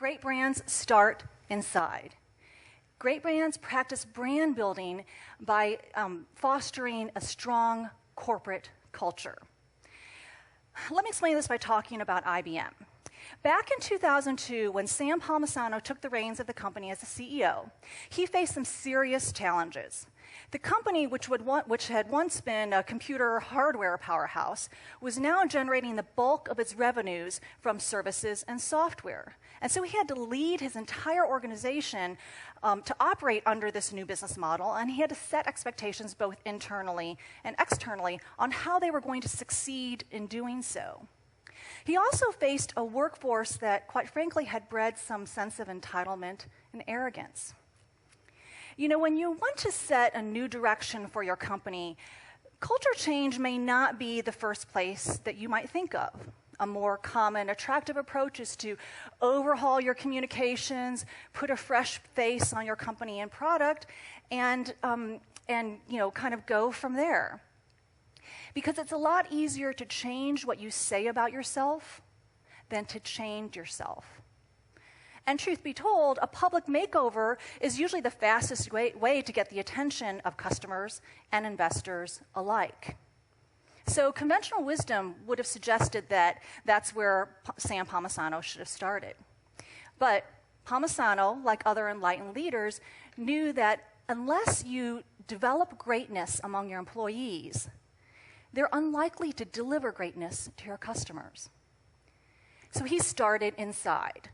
great brands start inside. Great brands practice brand building by fostering a strong corporate culture. Let me explain this by talking about IBM. Back in 2002, when Sam Palmisano took the reins of the company as the CEO, he faced some serious challenges. The company, which had once been a computer hardware powerhouse, was now generating the bulk of its revenues from services and software. And so he had to lead his entire organization to operate under this new business model, and he had to set expectations both internally and externally on how they were going to succeed in doing so. He also faced a workforce that, quite frankly, had bred some sense of entitlement and arrogance. You know, when you want to set a new direction for your company, culture change may not be the first place that you might think of. A more common, attractive approach is to overhaul your communications, put a fresh face on your company and product, and kind of go from there. Because it's a lot easier to change what you say about yourself than to change yourself. And truth be told, a public makeover is usually the fastest way to get the attention of customers and investors alike. So conventional wisdom would have suggested that that's where Sam Palmisano should have started. But Palmisano, like other enlightened leaders, knew that unless you develop greatness among your employees, they're unlikely to deliver greatness to your customers. So he started inside.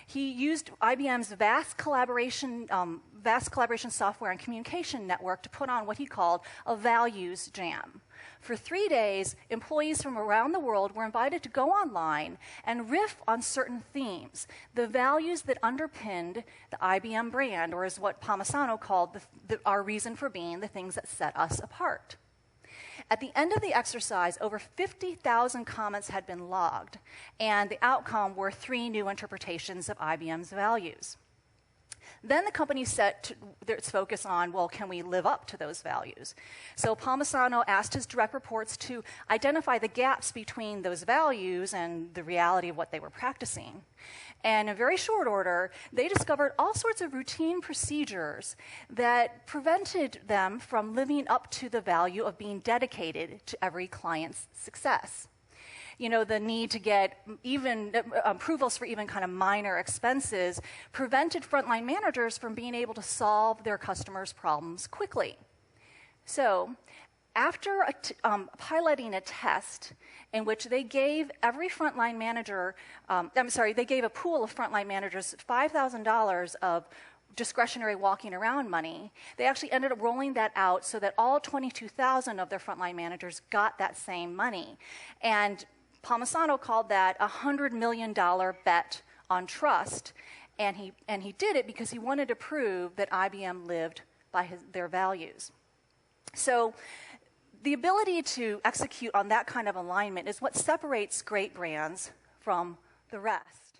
He used IBM's vast collaboration software and communication network to put on what he called a values jam. For 3 days, employees from around the world were invited to go online and riff on certain themes, the values that underpinned the IBM brand, or is what Palmisano called our reason for being, the things that set us apart. At the end of the exercise, over 50,000 comments had been logged, and the outcome were 3 new interpretations of IBM's values. Then the company set its focus on, well, can we live up to those values? So Palmisano asked his direct reports to identify the gaps between those values and the reality of what they were practicing. And in very short order, they discovered all sorts of routine procedures that prevented them from living up to the value of being dedicated to every client's success. You know, the need to get even approvals for even kind of minor expenses prevented frontline managers from being able to solve their customers' problems quickly. So after piloting a test in which they gave every frontline manager, they gave a pool of frontline managers $5,000 of discretionary walking around money, they actually ended up rolling that out so that all 22,000 of their frontline managers got that same money. And Palmisano called that a $100 million bet on trust, and he did it because he wanted to prove that IBM lived by their values. So the ability to execute on that kind of alignment is what separates great brands from the rest.